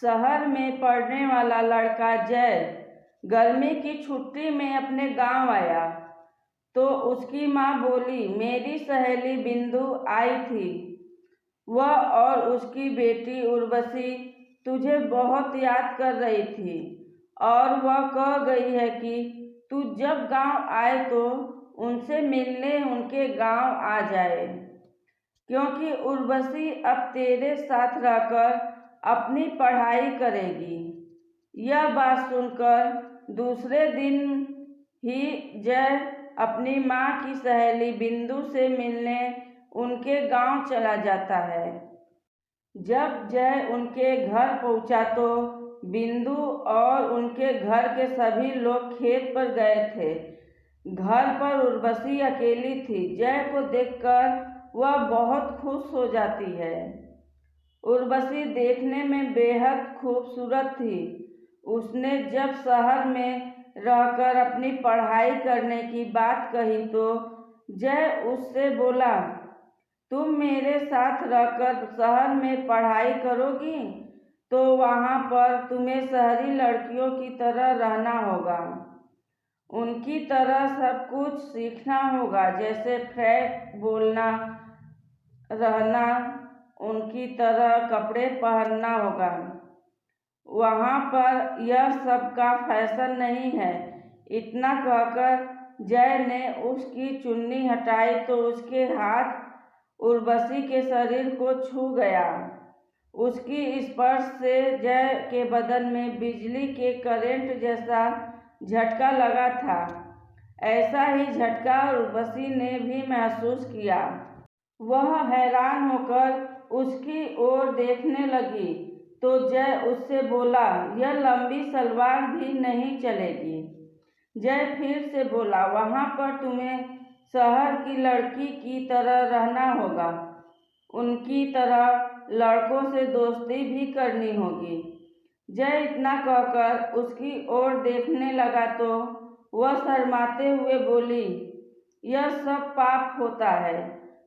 शहर में पढ़ने वाला लड़का जय गर्मी की छुट्टी में अपने गांव आया तो उसकी माँ बोली, मेरी सहेली बिंदु आई थी। वह और उसकी बेटी उर्वशी तुझे बहुत याद कर रही थी और वह कह गई है कि तू जब गांव आए तो उनसे मिलने उनके गांव आ जाए, क्योंकि उर्वशी अब तेरे साथ रहकर अपनी पढ़ाई करेगी। यह बात सुनकर दूसरे दिन ही जय अपनी माँ की सहेली बिंदु से मिलने उनके गांव चला जाता है। जब जय उनके घर पहुंचा तो बिंदु और उनके घर के सभी लोग खेत पर गए थे। घर पर उर्वशी अकेली थी। जय को देखकर वह बहुत खुश हो जाती है। उर्वशी देखने में बेहद खूबसूरत थी। उसने जब शहर में रहकर अपनी पढ़ाई करने की बात कही तो जय उससे बोला, तुम मेरे साथ रहकर शहर में पढ़ाई करोगी तो वहाँ पर तुम्हें शहरी लड़कियों की तरह रहना होगा। उनकी तरह सब कुछ सीखना होगा, जैसे फ्रैंक बोलना, रहना, उनकी तरह कपड़े पहनना होगा। वहाँ पर यह सब का फैशन नहीं है। इतना कहकर जय ने उसकी चुन्नी हटाई तो उसके हाथ उर्वशी के शरीर को छू गया। उसकी स्पर्श से जय के बदन में बिजली के करंट जैसा झटका लगा था। ऐसा ही झटका उर्वशी ने भी महसूस किया। वह हैरान होकर उसकी ओर देखने लगी तो जय उससे बोला, यह लंबी सलवार भी नहीं चलेगी। जय फिर से बोला, वहाँ पर तुम्हें शहर की लड़की की तरह रहना होगा। उनकी तरह लड़कों से दोस्ती भी करनी होगी। जय इतना कहकर उसकी ओर देखने लगा तो वह शर्माते हुए बोली, यह सब पाप होता है।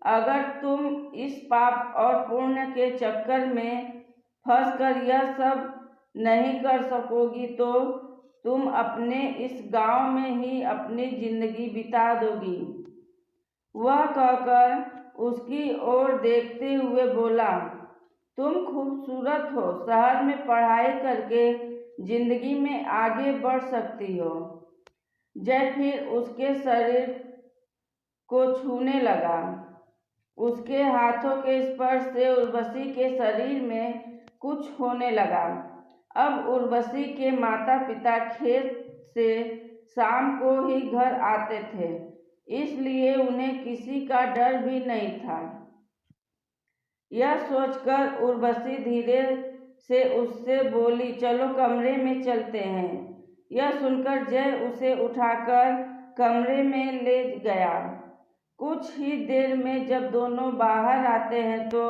अगर तुम इस पाप और पुण्य के चक्कर में फंसकर यह सब नहीं कर सकोगी तो तुम अपने इस गांव में ही अपनी जिंदगी बिता दोगी। वह कहकर उसकी ओर देखते हुए बोला, तुम खूबसूरत हो, शहर में पढ़ाई करके जिंदगी में आगे बढ़ सकती हो। जय फिर उसके शरीर को छूने लगा। उसके हाथों के स्पर्श से उर्वशी के शरीर में कुछ होने लगा। अब उर्वशी के माता पिता खेत से शाम को ही घर आते थे, इसलिए उन्हें किसी का डर भी नहीं था। यह सोचकर उर्वशी धीरे से उससे बोली, चलो कमरे में चलते हैं। यह सुनकर जय उसे उठाकर कमरे में ले गया। कुछ ही देर में जब दोनों बाहर आते हैं तो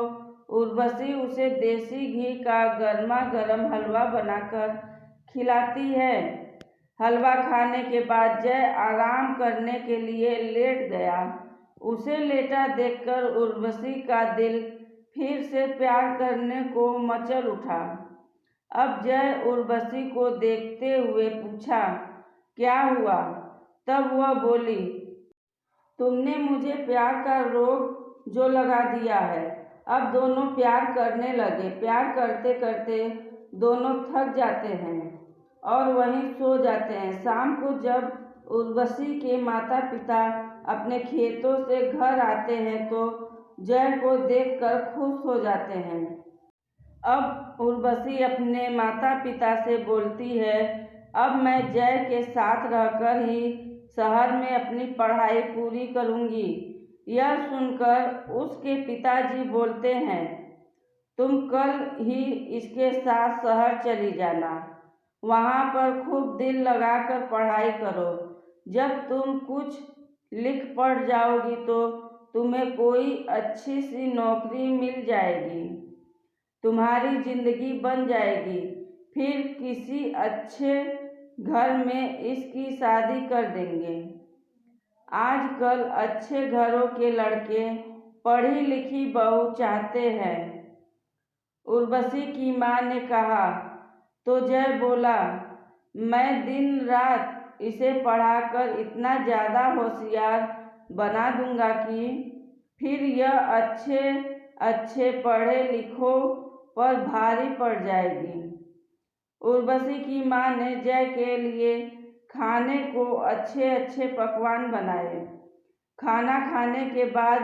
उर्वशी उसे देसी घी का गर्मा गर्म हलवा बनाकर खिलाती है। हलवा खाने के बाद जय आराम करने के लिए लेट गया। उसे लेटा देखकर उर्वशी का दिल फिर से प्यार करने को मचल उठा। अब जय उर्वशी को देखते हुए पूछा, क्या हुआ? तब वह बोली, तुमने मुझे प्यार का रोग जो लगा दिया है। अब दोनों प्यार करने लगे। प्यार करते करते दोनों थक जाते हैं और वहीं सो जाते हैं। शाम को जब उर्वशी के माता पिता अपने खेतों से घर आते हैं तो जय को देखकर खुश हो जाते हैं। अब उर्वशी अपने माता पिता से बोलती है, अब मैं जय के साथ रहकर ही शहर में अपनी पढ़ाई पूरी करूंगी। यह सुनकर उसके पिताजी बोलते हैं, तुम कल ही इसके साथ शहर चली जाना। वहाँ पर खूब दिल लगाकर पढ़ाई करो। जब तुम कुछ लिख पढ़ जाओगी तो तुम्हें कोई अच्छी सी नौकरी मिल जाएगी, तुम्हारी जिंदगी बन जाएगी। फिर किसी अच्छे घर में इसकी शादी कर देंगे। आजकल अच्छे घरों के लड़के पढ़ी लिखी बहू चाहते हैं। उर्वशी की माँ ने कहा, तो जय बोला, मैं दिन रात इसे पढ़ाकर इतना ज़्यादा होशियार बना दूंगा कि फिर यह अच्छे अच्छे पढ़े लिखों पर भारी पड़ जाएगी। उर्वशी की माँ ने जय के लिए खाने को अच्छे अच्छे पकवान बनाए। खाना खाने के बाद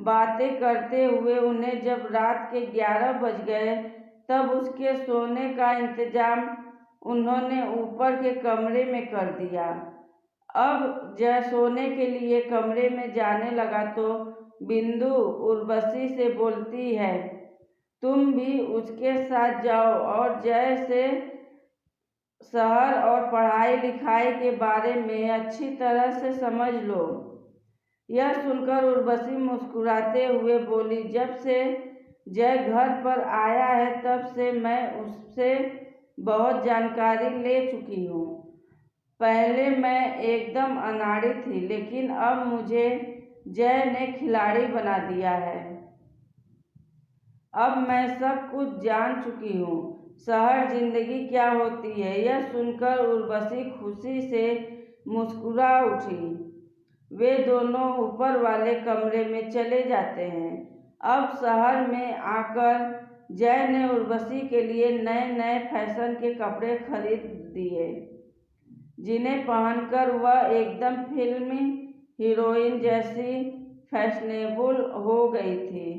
बातें करते हुए उन्हें जब रात के 11 बज गए तब उसके सोने का इंतजाम उन्होंने ऊपर के कमरे में कर दिया। अब जय सोने के लिए कमरे में जाने लगा तो बिंदु उर्वशी से बोलती है, तुम भी उसके साथ जाओ और जय से शहर और पढ़ाई लिखाई के बारे में अच्छी तरह से समझ लो। यह सुनकर उर्वशी मुस्कुराते हुए बोली, जब से जय घर पर आया है तब से मैं उससे बहुत जानकारी ले चुकी हूँ। पहले मैं एकदम अनाड़ी थी, लेकिन अब मुझे जय ने खिलाड़ी बना दिया है। अब मैं सब कुछ जान चुकी हूँ, शहर जिंदगी क्या होती है। यह सुनकर उर्वशी खुशी से मुस्कुरा उठी। वे दोनों ऊपर वाले कमरे में चले जाते हैं। अब शहर में आकर जय ने उर्वशी के लिए नए नए फैशन के कपड़े खरीद दिए, जिन्हें पहनकर वह एकदम फिल्मी हीरोइन जैसी फैशनेबल हो गई थी।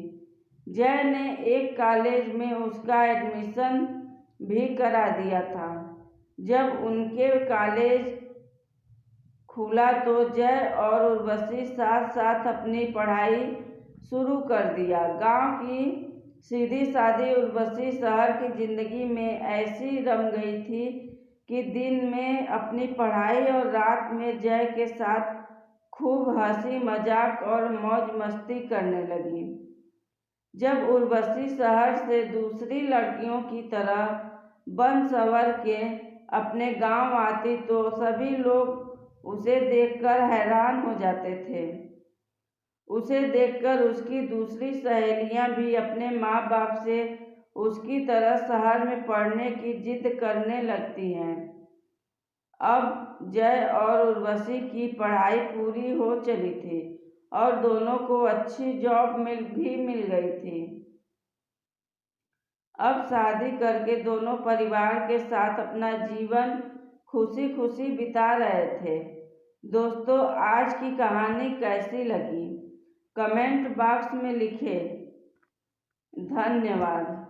जय ने एक कॉलेज में उसका एडमिशन भी करा दिया था। जब उनके कॉलेज खुला तो जय और उर्वशी साथ साथ अपनी पढ़ाई शुरू कर दिया। गांव की सीधी सादी उर्वशी शहर की जिंदगी में ऐसी रम गई थी कि दिन में अपनी पढ़ाई और रात में जय के साथ खूब हंसी मजाक और मौज मस्ती करने लगी। जब उर्वशी शहर से दूसरी लड़कियों की तरह बन संवर के अपने गांव आती तो सभी लोग उसे देखकर हैरान हो जाते थे। उसे देखकर उसकी दूसरी सहेलियां भी अपने माँ बाप से उसकी तरह शहर में पढ़ने की जिद करने लगती हैं। अब जय और उर्वशी की पढ़ाई पूरी हो चली थी और दोनों को अच्छी जॉब मिल गई थी। अब शादी करके दोनों परिवार के साथ अपना जीवन खुशी खुशी बिता रहे थे। दोस्तों, आज की कहानी कैसी लगी कमेंट बॉक्स में लिखें। धन्यवाद।